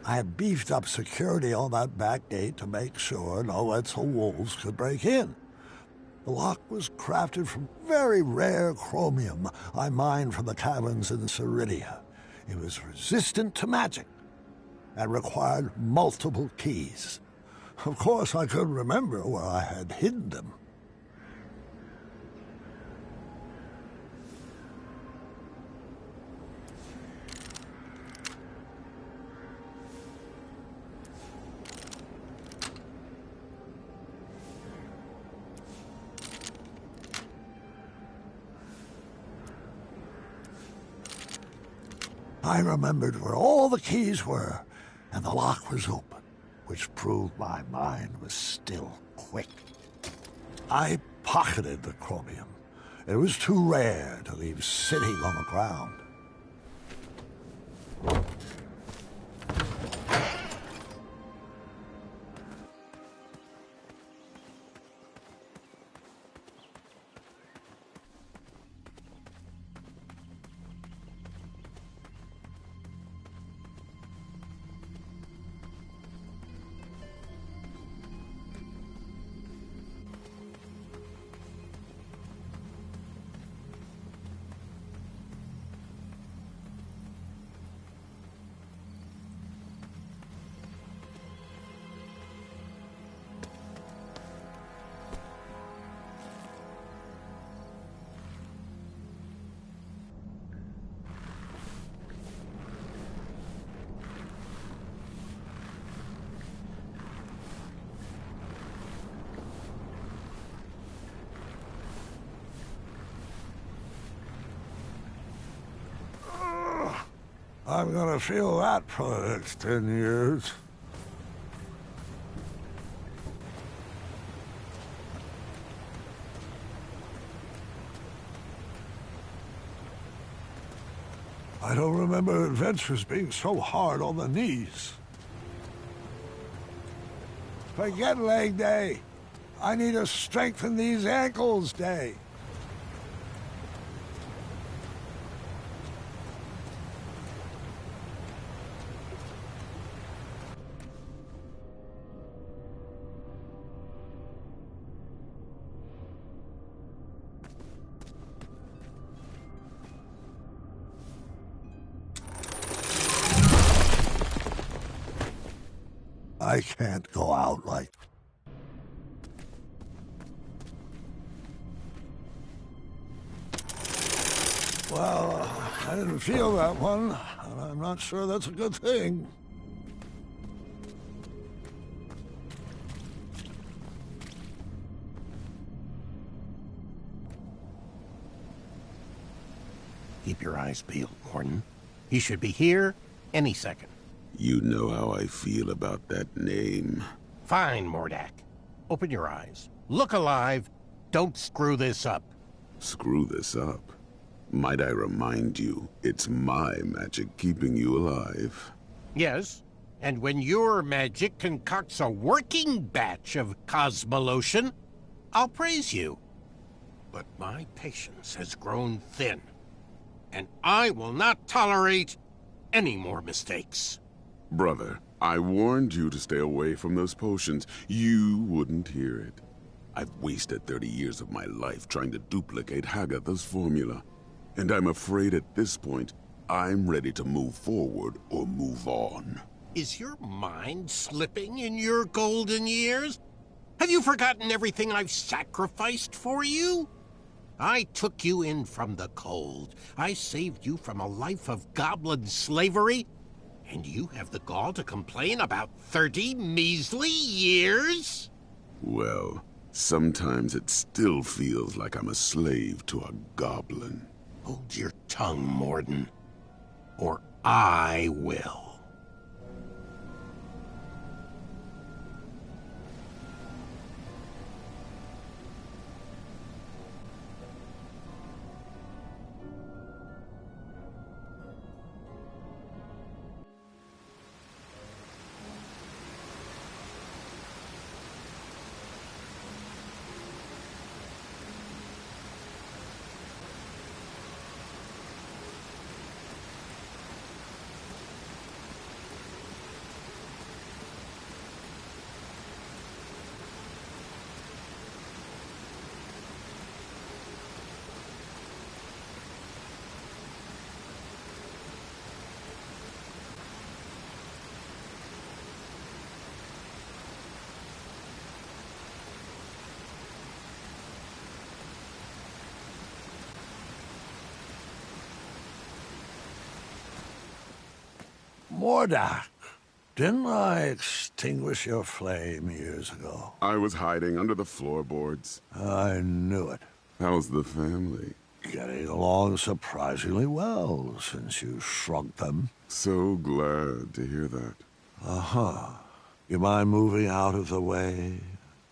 I had beefed up security on that back gate to make sure no Etzel wolves could break in. The lock was crafted from very rare chromium I mined from the caverns in Ceridia. It was resistant to magic and required multiple keys. Of course, I couldn't remember where I had hidden them. I remembered where all the keys were, and the lock was open, which proved my mind was still quick. I pocketed the chromium. It was too rare to leave sitting on the ground. I'm gonna feel that for the next 10 years. I don't remember adventures being so hard on the knees. Forget leg day. I need a strengthen these ankles day. I can't go out like... Well, I didn't feel that one, and I'm not sure that's a good thing. Keep your eyes peeled, Mordin. He should be here any second. You know how I feel about that name. Fine, Mordak. Open your eyes. Look alive. Don't screw this up. Screw this up? Might I remind you, it's my magic keeping you alive. Yes, and when your magic concocts a working batch of Cosmolotion, I'll praise you. But my patience has grown thin, and I will not tolerate any more mistakes. Brother, I warned you to stay away from those potions. You wouldn't hear it. I've wasted 30 years of my life trying to duplicate Hagatha's formula. And I'm afraid at this point, I'm ready to move forward or move on. Is your mind slipping in your golden years? Have you forgotten everything I've sacrificed for you? I took you in from the cold. I saved you from a life of goblin slavery. And you have the gall to complain about 30 measly years? Well, sometimes it still feels like I'm a slave to a goblin. Hold your tongue, Mordin, or I will. Mordak, didn't I extinguish your flame years ago? I was hiding under the floorboards. I knew it. How's the family? Getting along surprisingly well since you shrunk them. So glad to hear that. Uh-huh. You mind moving out of the way?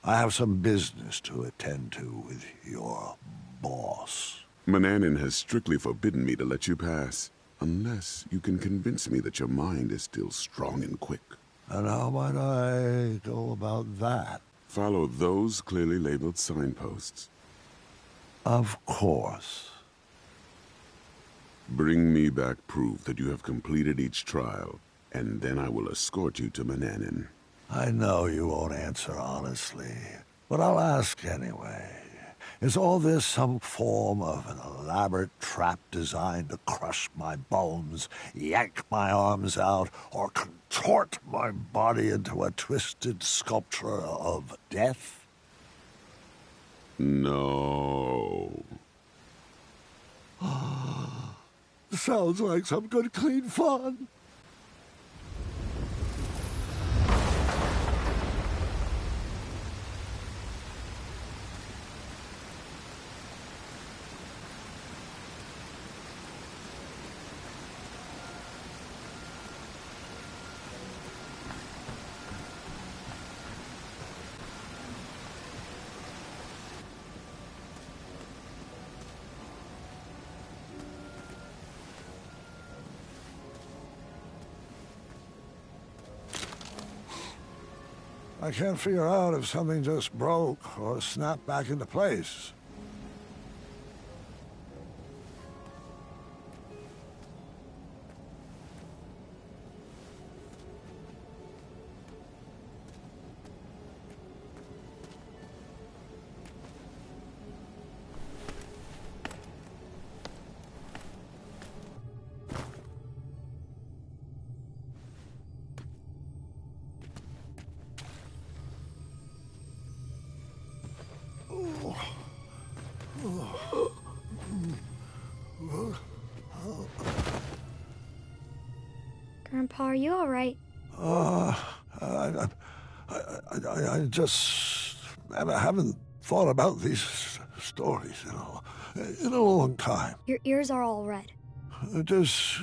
I have some business to attend to with your boss. Manannan has strictly forbidden me to let you pass, unless you can convince me that your mind is still strong and quick. And how might I go about that? Follow those clearly labeled signposts. Of course. Bring me back proof that you have completed each trial, and then I will escort you to Manannan. I know you won't answer honestly, but I'll ask anyway. Is all this some form of an elaborate trap designed to crush my bones, yank my arms out, or contort my body into a twisted sculpture of death? No. Sounds like some good clean fun. I can't figure out if something just broke or snapped back into place. Grandpa, are you all right? I just haven't thought about these stories, in a long time. Your ears are all red. Just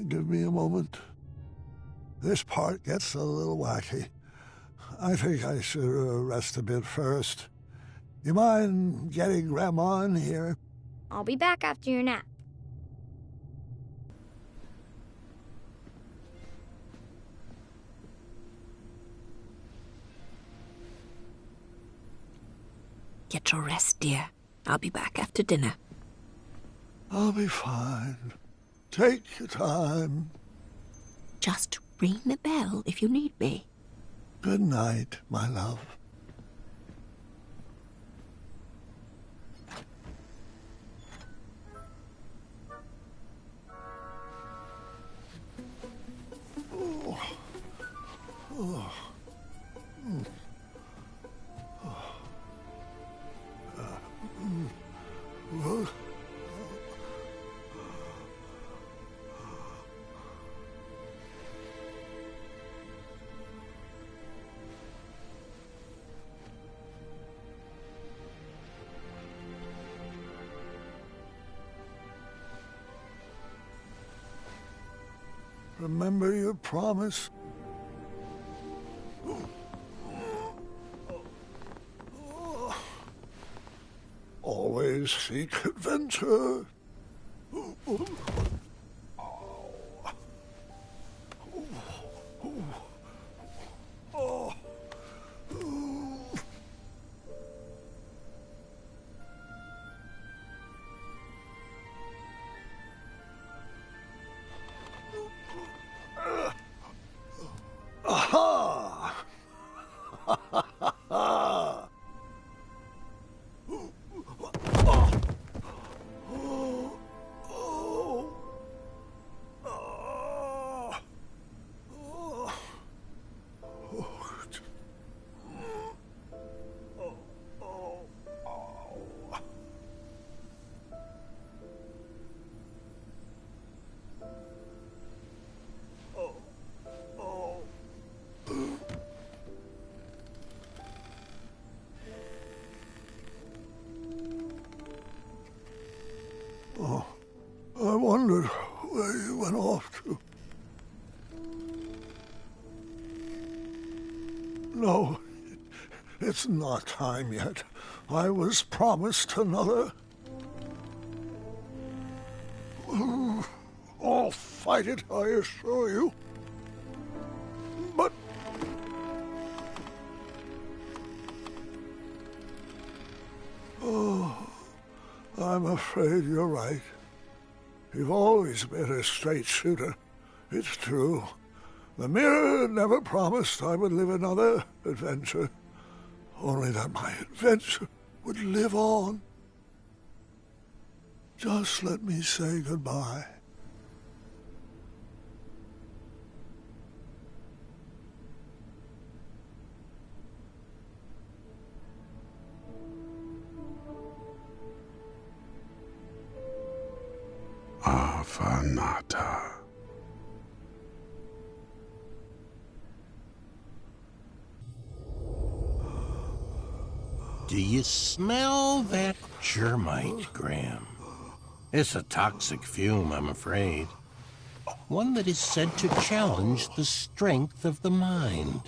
give me a moment. This part gets a little wacky. I think I should rest a bit first. You mind getting Grandma in here? I'll be back after your nap. Get your rest, dear. I'll be back after dinner. I'll be fine. Take your time. Just ring the bell if you need me. Good night, my love. Remember your promise? Always seek adventure. Aha! No, it's not time yet. I was promised another. I'll fight it, I assure you. But... oh, I'm afraid you're right. You've always been a straight shooter. It's true. The mirror never promised I would live another adventure. Only that my adventure would live on. Just let me say goodbye. Afanata. Do you smell that germite, Graham? It's a toxic fume, I'm afraid. One that is said to challenge the strength of the mind.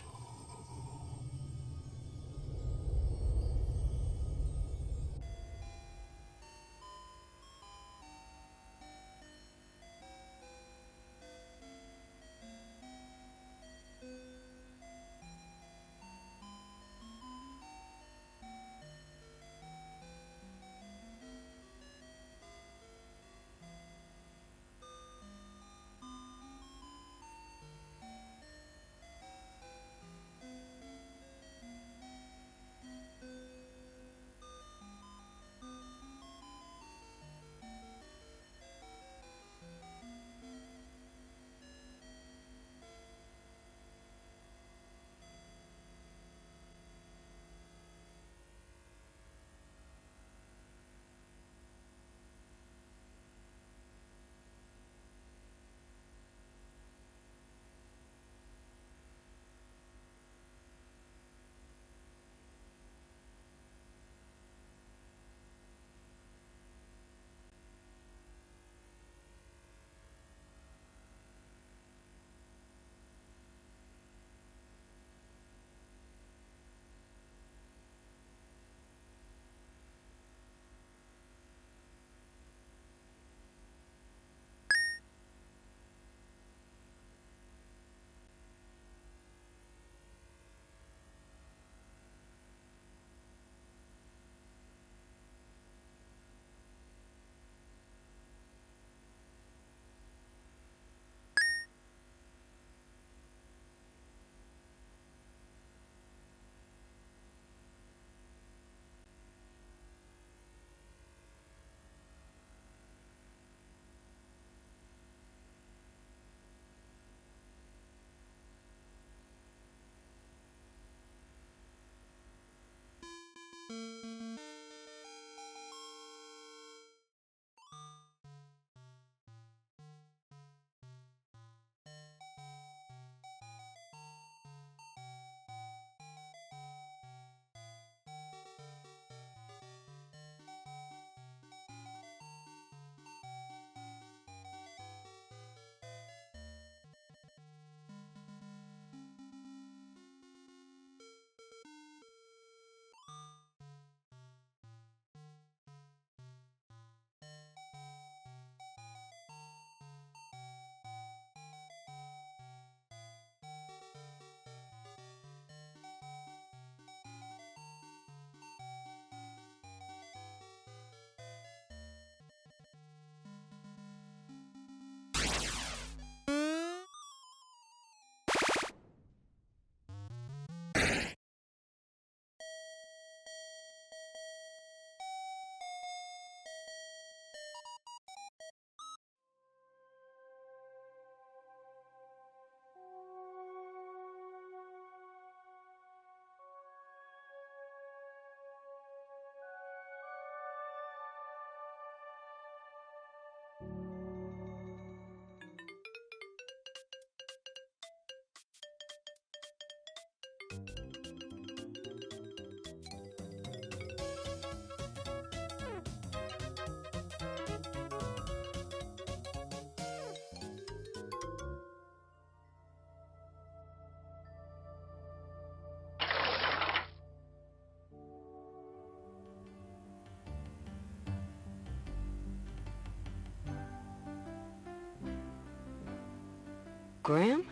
Graham?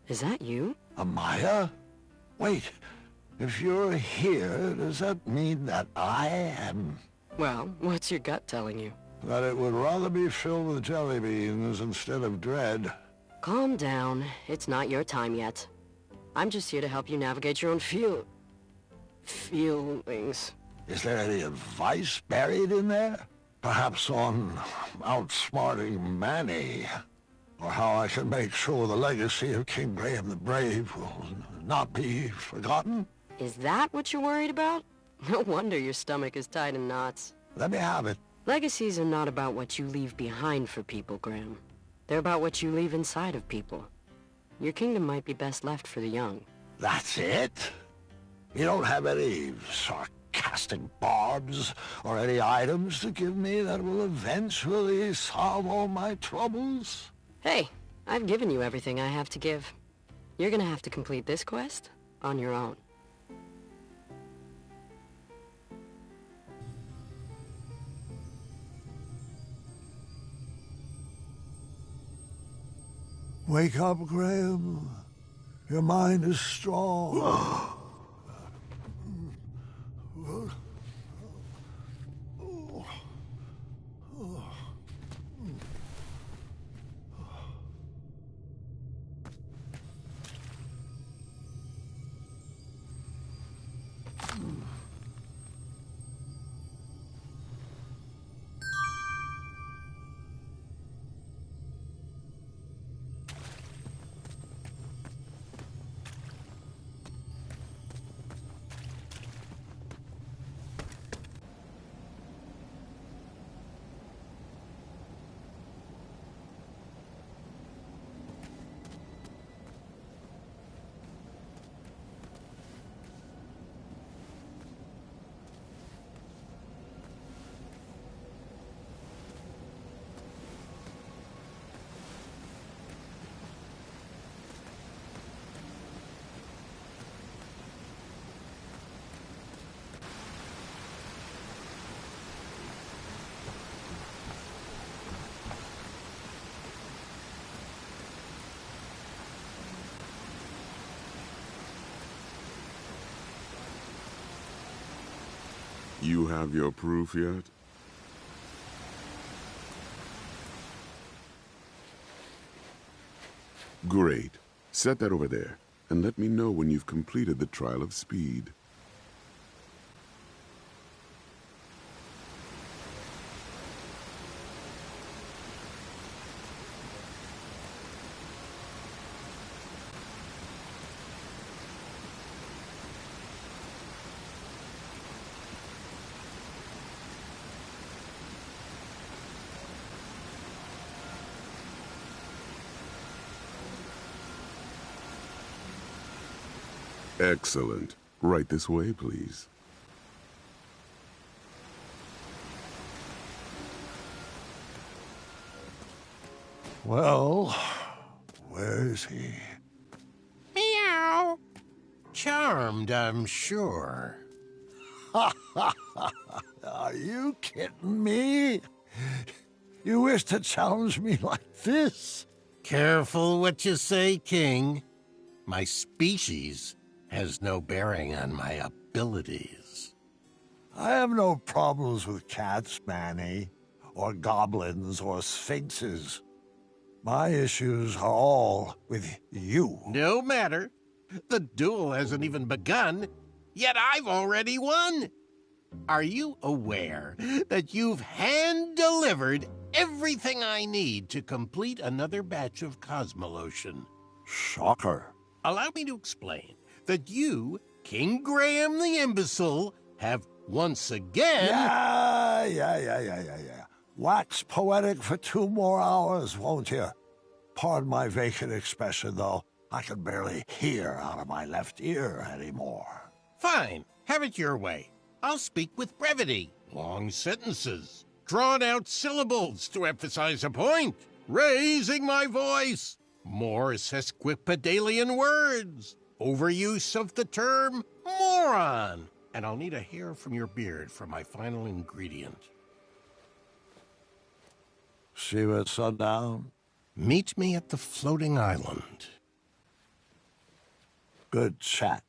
Is that you? Amaya? Wait, if you're here, does that mean that I am... Well, what's your gut telling you? That it would rather be filled with jelly beans instead of dread. Calm down. It's not your time yet. I'm just here to help you navigate your own feelings. Is there any advice buried in there? Perhaps on outsmarting Manny? Or how I can make sure the legacy of King Graham the Brave will not be forgotten? Is that what you're worried about? No wonder your stomach is tied in knots. Let me have it. Legacies are not about what you leave behind for people, Graham. They're about what you leave inside of people. Your kingdom might be best left for the young. That's it? You don't have any sarcastic barbs or any items to give me that will eventually solve all my troubles? Hey, I've given you everything I have to give. You're gonna have to complete this quest on your own. Wake up, Graham. Your mind is strong. You have your proof yet? Great. Set that over there, and let me know when you've completed the trial of speed. Excellent. Right this way, please. Well, where is he? Meow. Charmed, I'm sure. Are you kidding me? You wish to challenge me like this? Careful what you say, King. My species has no bearing on my abilities. I have no problems with cats, Manny, or goblins, or sphinxes. My issues are all with you. No matter. The duel hasn't even begun, yet I've already won. Are you aware that you've hand-delivered everything I need to complete another batch of Cosmolotion? Shocker. Allow me to explain that you, King Graham the Imbecile, have once again... Yeah. Wax poetic for 2 more hours, won't you? Pardon my vacant expression, though. I can barely hear out of my left ear anymore. Fine. Have it your way. I'll speak with brevity. Long sentences. Drawn-out syllables to emphasize a point. Raising my voice. More sesquipedalian words. Overuse of the term moron. And I'll need a hair from your beard for my final ingredient. See you at sundown? Meet me at the floating island. Good chat.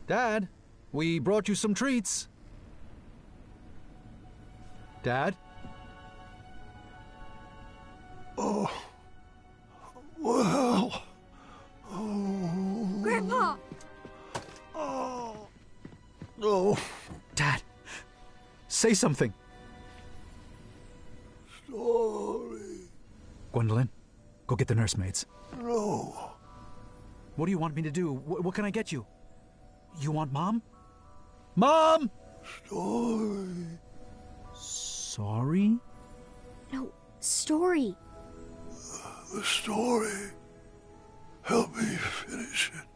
Dad, we brought you some treats. Dad? Oh, well. Oh. Grandpa! Oh. No. Dad, say something. Story. Gwendolyn, go get the nursemaids. No. What do you want me to do? What can I get you? You want Mom? Mom! Story. Sorry? No, story. The story. Help me finish it.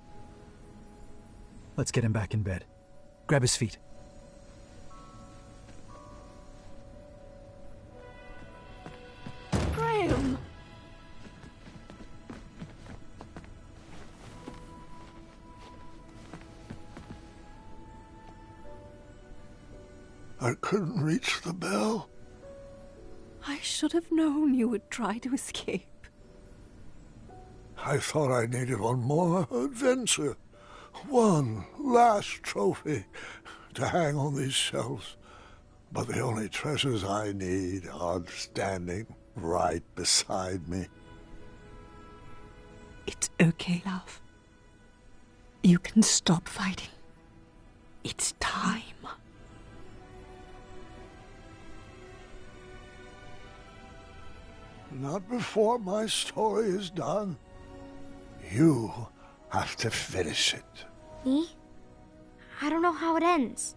Let's get him back in bed. Grab his feet. Graham! I couldn't reach the bell. I should have known you would try to escape. I thought I needed one more adventure. One last trophy to hang on these shelves. But the only treasures I need are standing right beside me. It's okay, love. You can stop fighting. It's time. Not before my story is done. You have to finish it. Me? I don't know how it ends.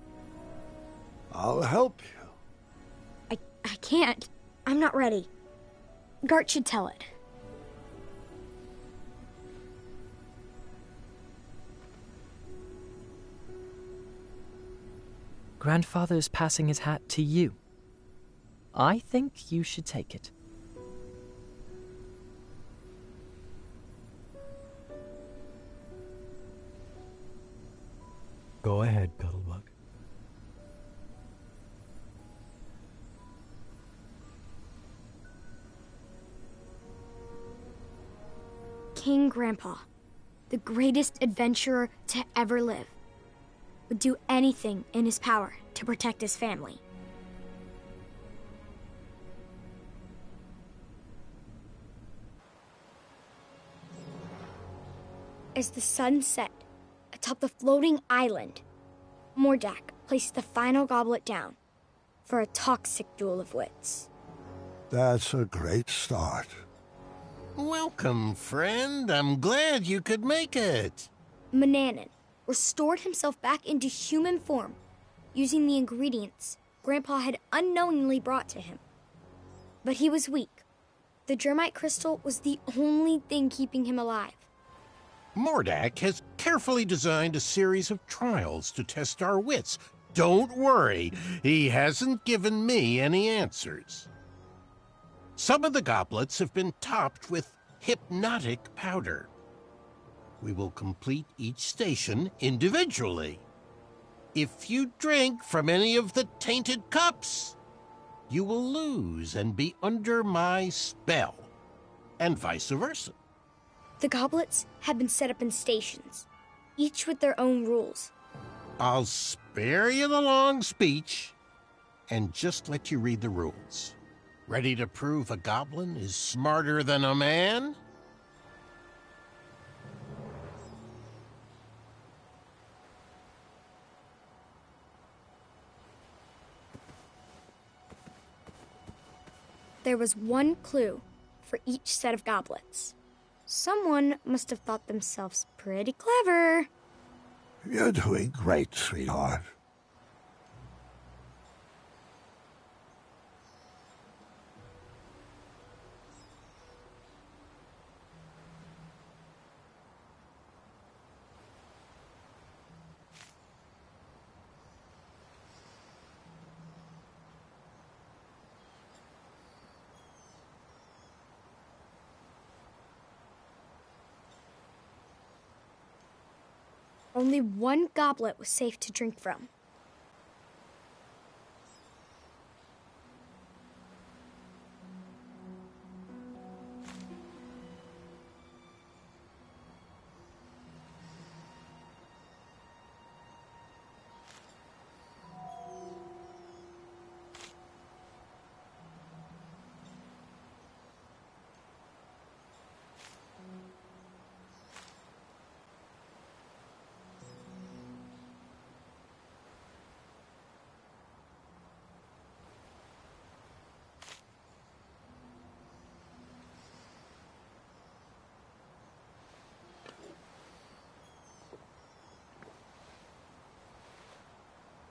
I'll help you. I can't. I'm not ready. Gart should tell it. Grandfather's passing his hat to you. I think you should take it. Go ahead, Cuddlebug. King Grandpa, the greatest adventurer to ever live, would do anything in his power to protect his family. As the sun set atop the floating island, Mordak placed the final goblet down for a toxic duel of wits. That's a great start. Welcome, friend. I'm glad you could make it. Manannan restored himself back into human form using the ingredients Grandpa had unknowingly brought to him. But he was weak. The Germite crystal was the only thing keeping him alive. Mordak has carefully designed a series of trials to test our wits. Don't worry, he hasn't given me any answers. Some of the goblets have been topped with hypnotic powder. We will complete each station individually. If you drink from any of the tainted cups, you will lose and be under my spell, and vice versa. The goblets had been set up in stations, each with their own rules. I'll spare you the long speech and just let you read the rules. Ready to prove a goblin is smarter than a man? There was one clue for each set of goblets. Someone must have thought themselves pretty clever. You're doing great, sweetheart. Only one goblet was safe to drink from.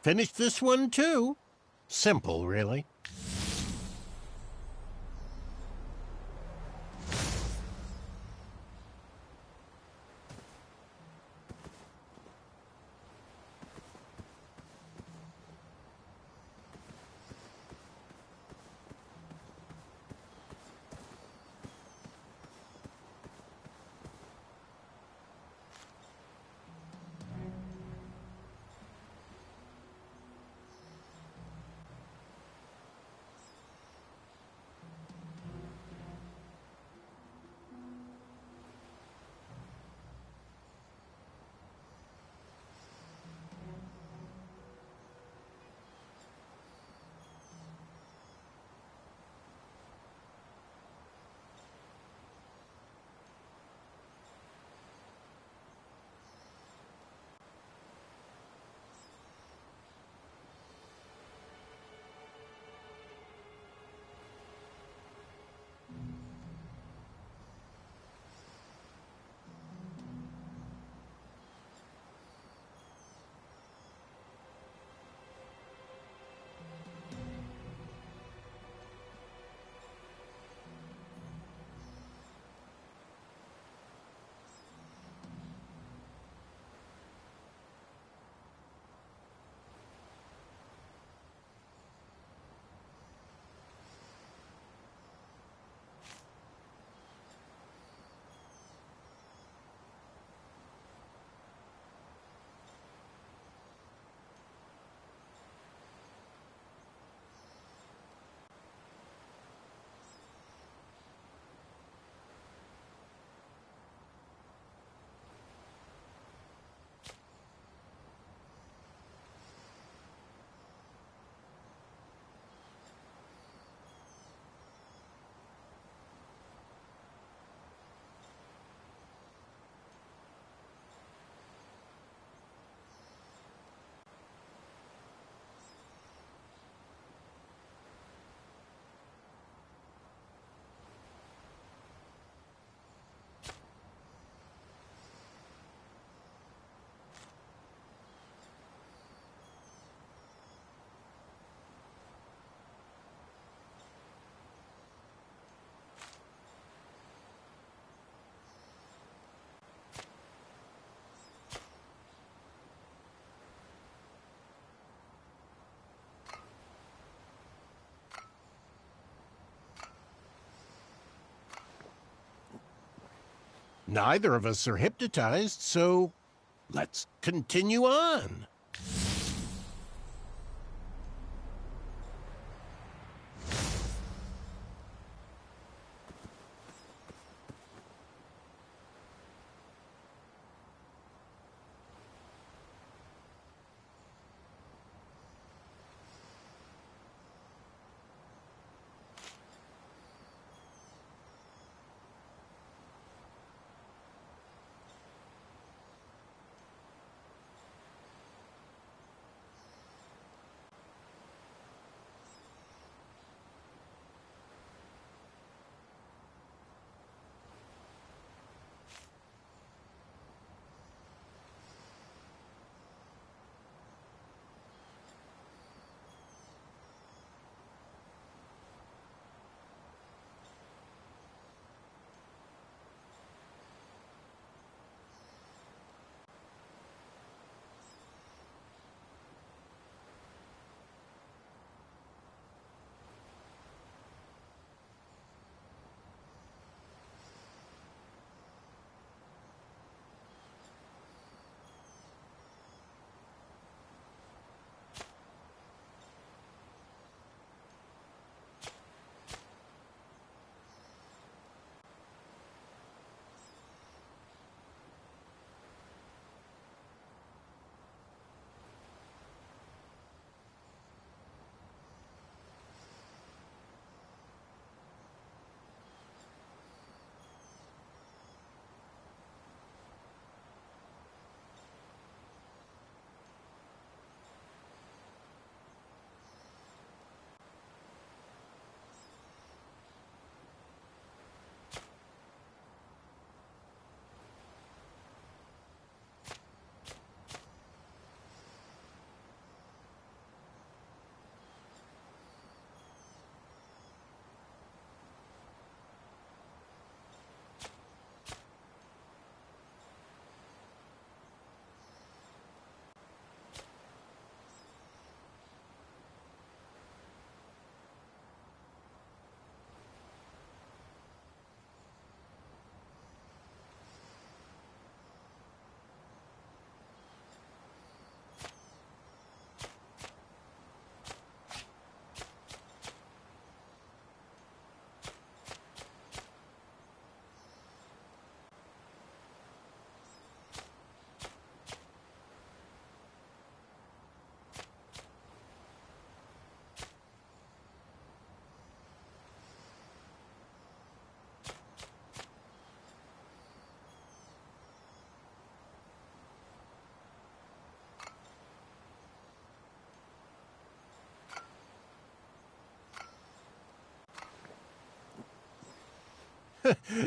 Finish this one too. Simple, really. Neither of us are hypnotized, so let's continue on.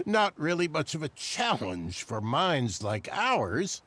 Not really much of a challenge for minds like ours.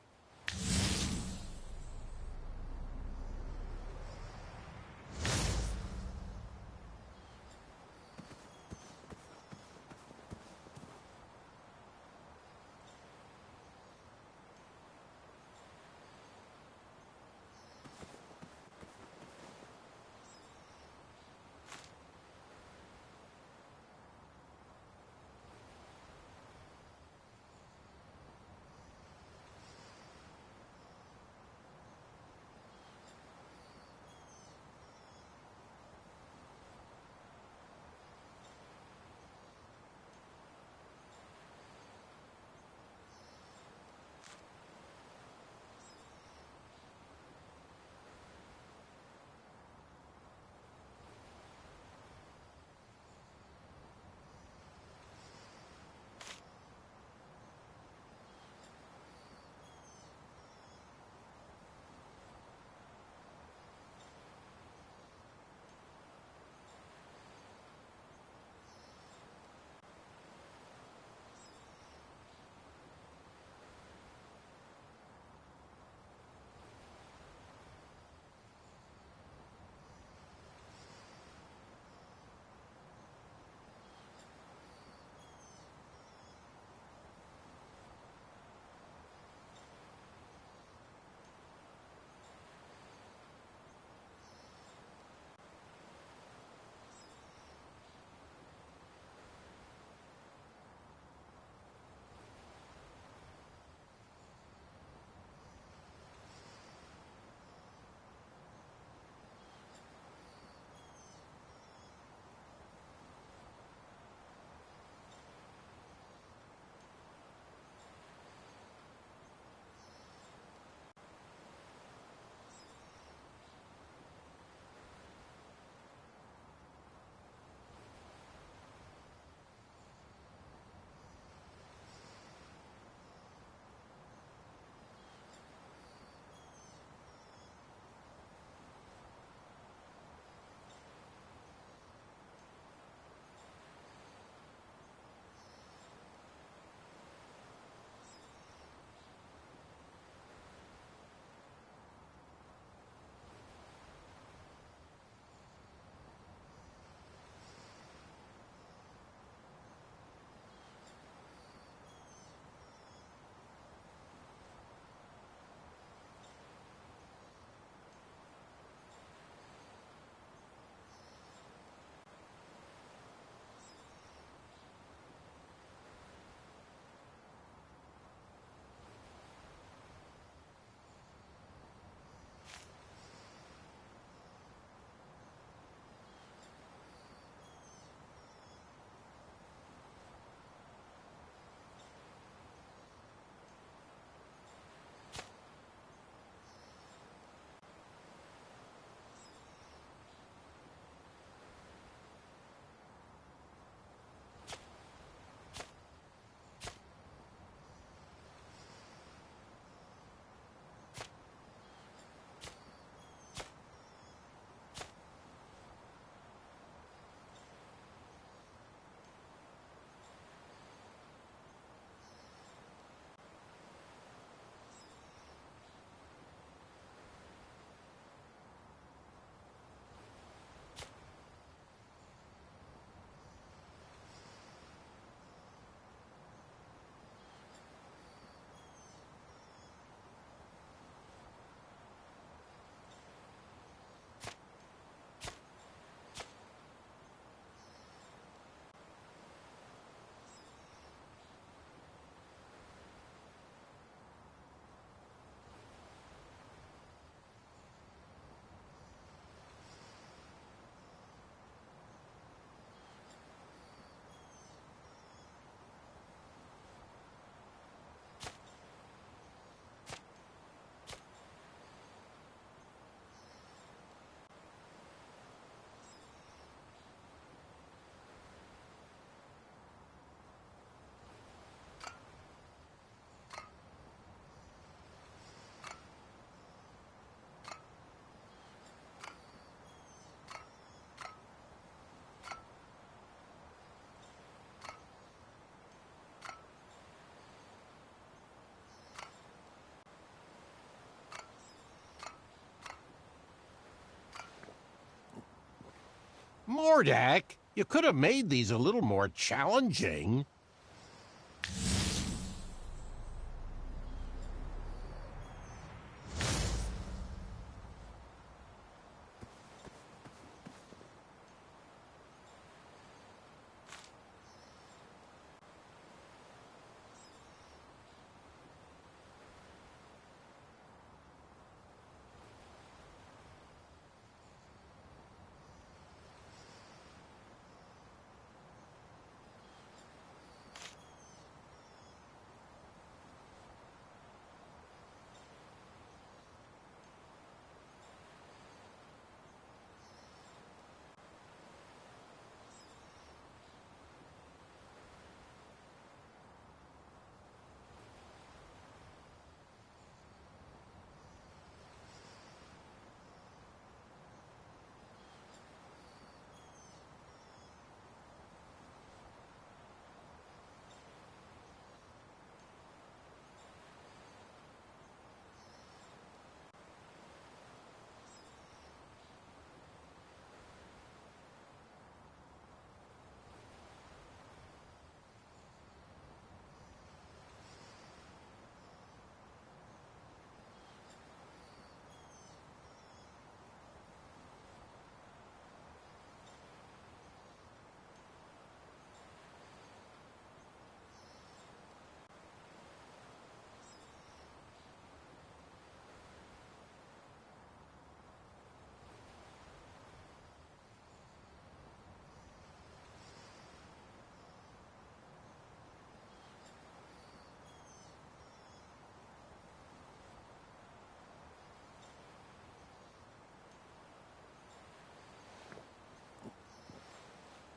Mordak, you could have made these a little more challenging.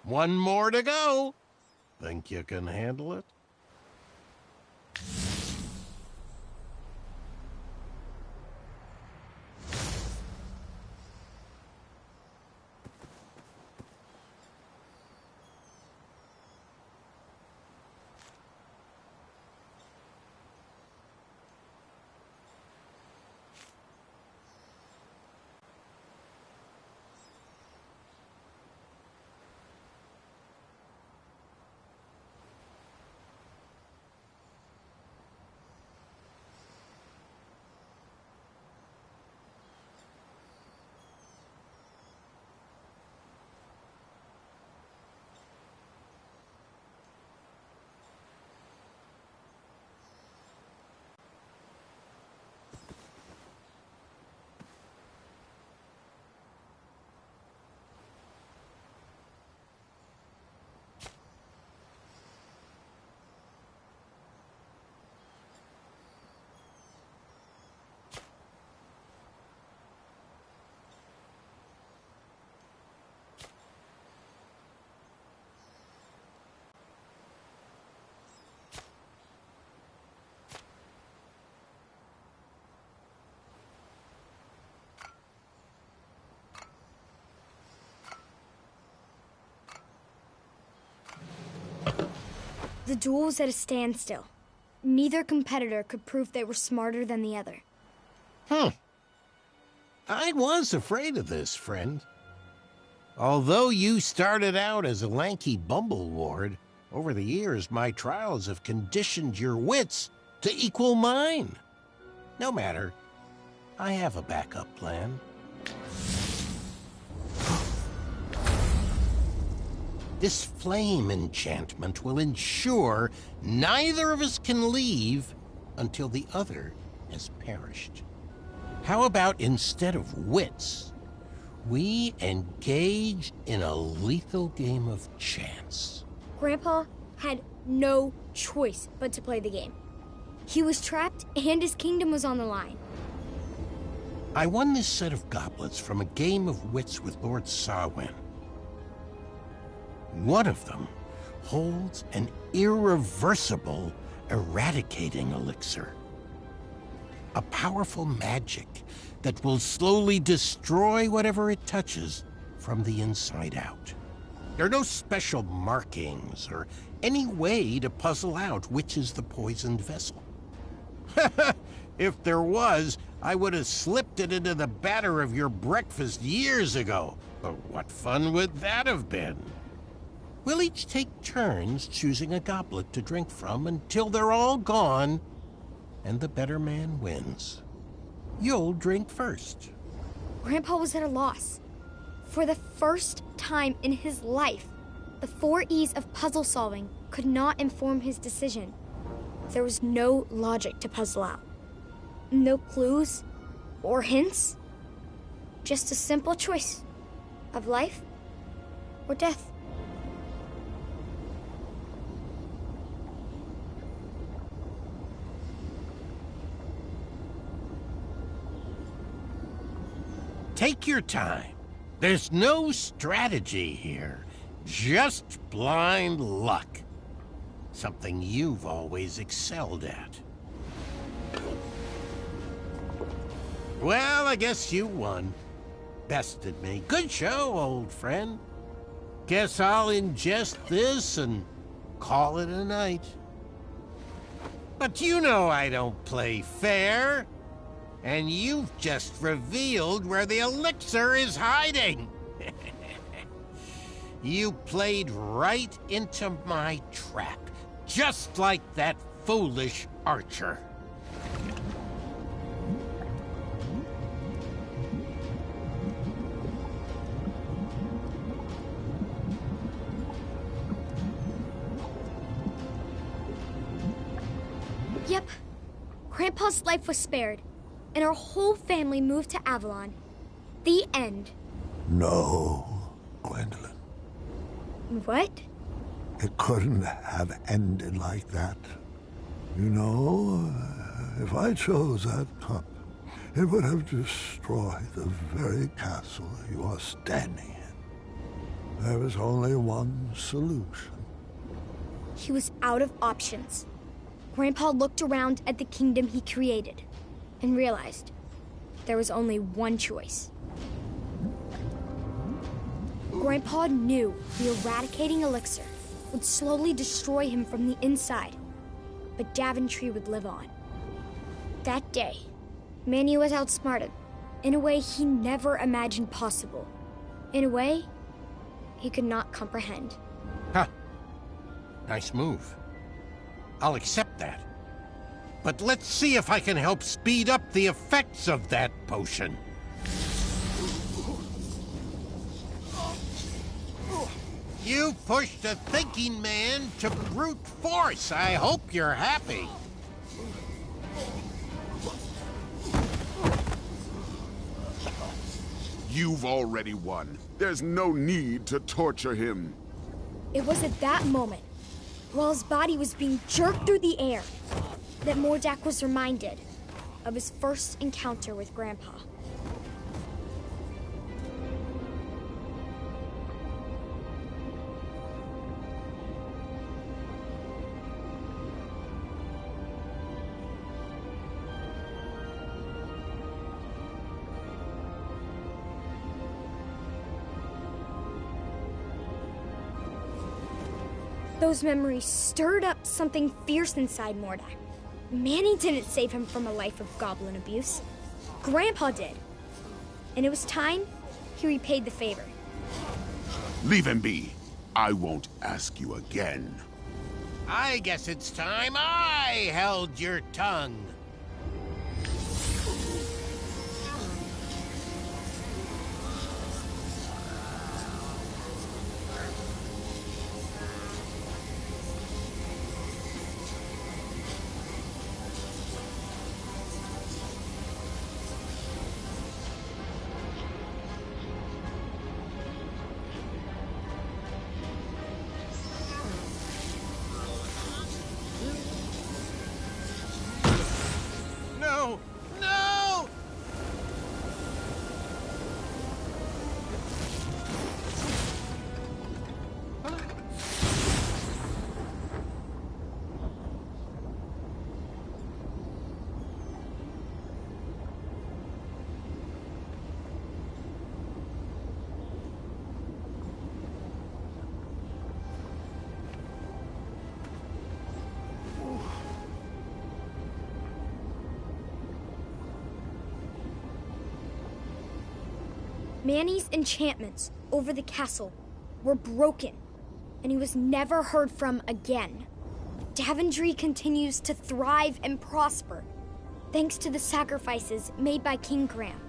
One more to go. Think you can handle it? The duel was at a standstill. Neither competitor could prove they were smarter than the other. I was afraid of this, friend. Although you started out as a lanky bumbleward, over the years my trials have conditioned your wits to equal mine. No matter. I have a backup plan. This flame enchantment will ensure neither of us can leave until the other has perished. How about instead of wits, we engage in a lethal game of chance? Grandpa had no choice but to play the game. He was trapped and his kingdom was on the line. I won this set of goblets from a game of wits with Lord Sarwyn. One of them holds an irreversible eradicating elixir. A powerful magic that will slowly destroy whatever it touches from the inside out. There are no special markings or any way to puzzle out which is the poisoned vessel. If there was, I would have slipped it into the batter of your breakfast years ago. But what fun would that have been? We'll each take turns choosing a goblet to drink from until they're all gone, and the better man wins. You'll drink first. Grandpa was at a loss. For the first time in his life, the 4 E's of puzzle solving could not inform his decision. There was no logic to puzzle out. No clues or hints. Just a simple choice of life or death. Take your time. There's no strategy here. Just blind luck. Something you've always excelled at. Well, I guess you won. Bested me. Good show, old friend. Guess I'll ingest this and call it a night. But you know I don't play fair. And you've just revealed where the elixir is hiding. You played right into my trap, just like that foolish archer. Yep. Grandpa's life was spared, and our whole family moved to Avalon. The end. No, Gwendolyn. What? It couldn't have ended like that. You know, if I chose that cup, it would have destroyed the very castle you are standing in. There was only one solution. He was out of options. Grandpa looked around at the kingdom he created and realized there was only one choice. Grandpa knew the eradicating elixir would slowly destroy him from the inside, but Daventry would live on. That day, Manny was outsmarted in a way he never imagined possible, in a way he could not comprehend. Huh. Nice move. I'll accept that. But let's see if I can help speed up the effects of that potion. You pushed a thinking man to brute force. I hope you're happy. You've already won. There's no need to torture him. It was at that moment, while his body was being jerked through the air, that Mordak was reminded of his first encounter with Grandpa. Those memories stirred up something fierce inside Mordak. Manny didn't save him from a life of goblin abuse. Grandpa did. And it was time he repaid the favor. Leave him be. I won't ask you again. I guess it's time I held your tongue. Manny's enchantments over the castle were broken, and he was never heard from again. Daventry continues to thrive and prosper, thanks to the sacrifices made by King Graham,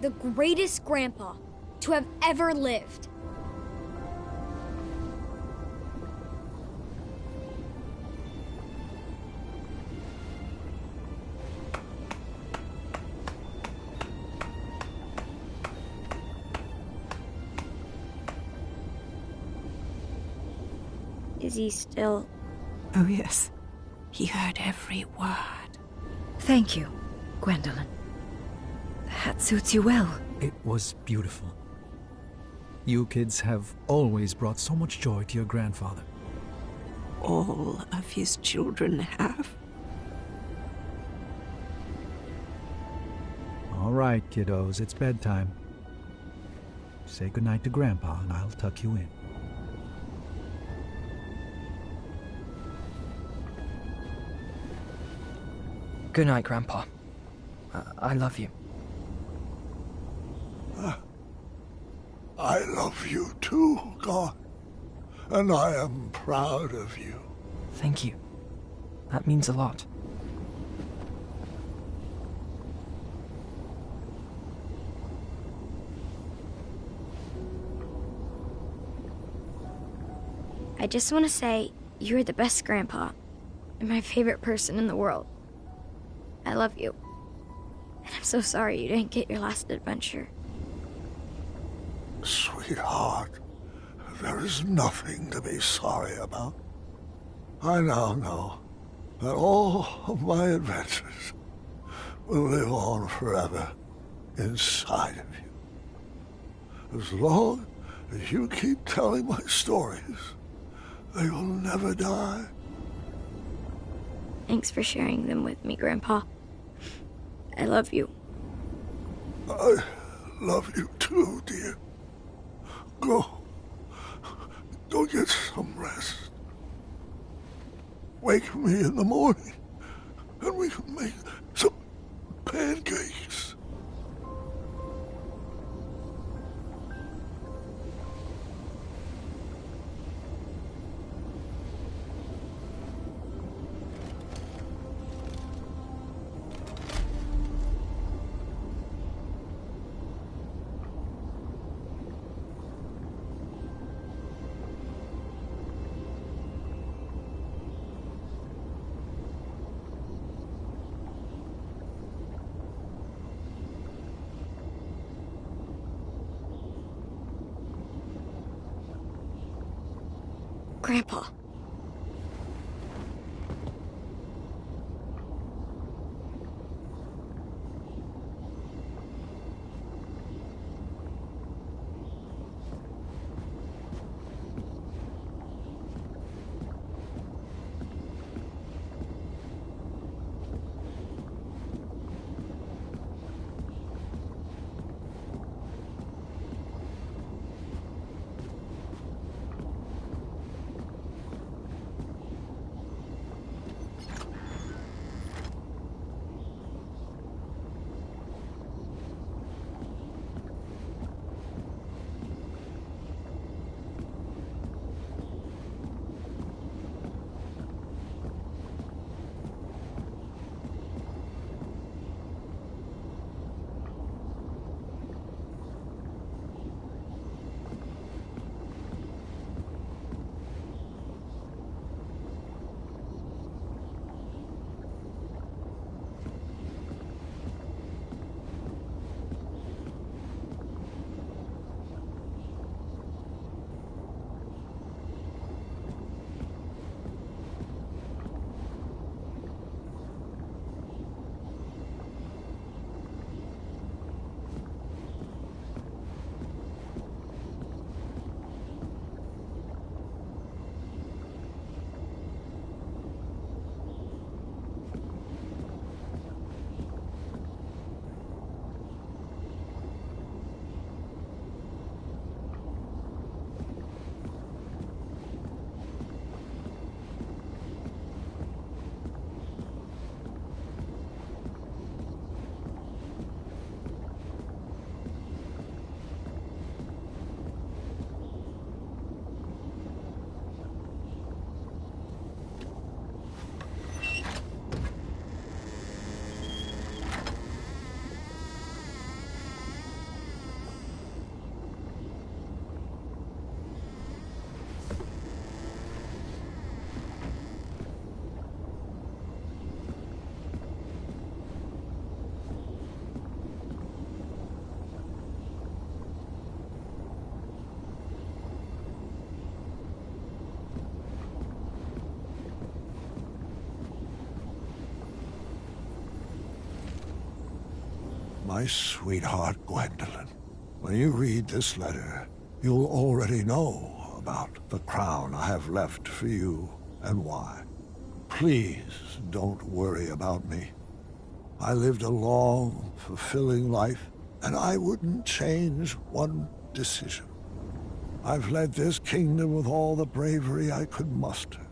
the greatest grandpa to have ever lived. Is he still... Oh, yes. He heard every word. Thank you, Gwendolyn. The hat suits you well. It was beautiful. You kids have always brought so much joy to your grandfather. All of his children have. All right, kiddos, it's bedtime. Say goodnight to Grandpa, and I'll tuck you in. Good night, Grandpa. I love you. I love you too, God. And I am proud of you. Thank you. That means a lot. I just want to say, you're the best grandpa, and my favorite person in the world. I love you. And I'm so sorry you didn't get your last adventure. Sweetheart, there is nothing to be sorry about. I now know that all of my adventures will live on forever inside of you. As long as you keep telling my stories, they will never die. Thanks for sharing them with me, Grandpa. I love you. I love you too, dear. Go get some rest. Wake me in the morning, and we can make some pancakes. Grandpa. My sweetheart Gwendolyn, when you read this letter, you'll already know about the crown I have left for you and why. Please don't worry about me. I lived a long, fulfilling life, and I wouldn't change one decision. I've led this kingdom with all the bravery I could muster,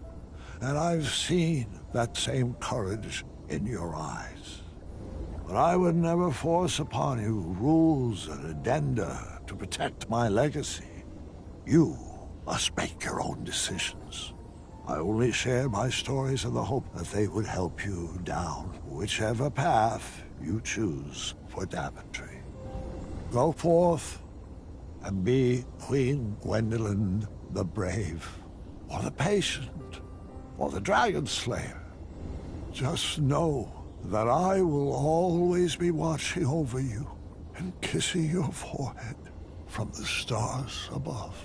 and I've seen that same courage in your eyes. But I would never force upon you rules and addenda to protect my legacy. You must make your own decisions. I only share my stories in the hope that they would help you down whichever path you choose for Daventry. Go forth and be Queen Gwendolyn the Brave, or the Patient, or the Dragon Slayer. Just know that I will always be watching over you and kissing your forehead from the stars above.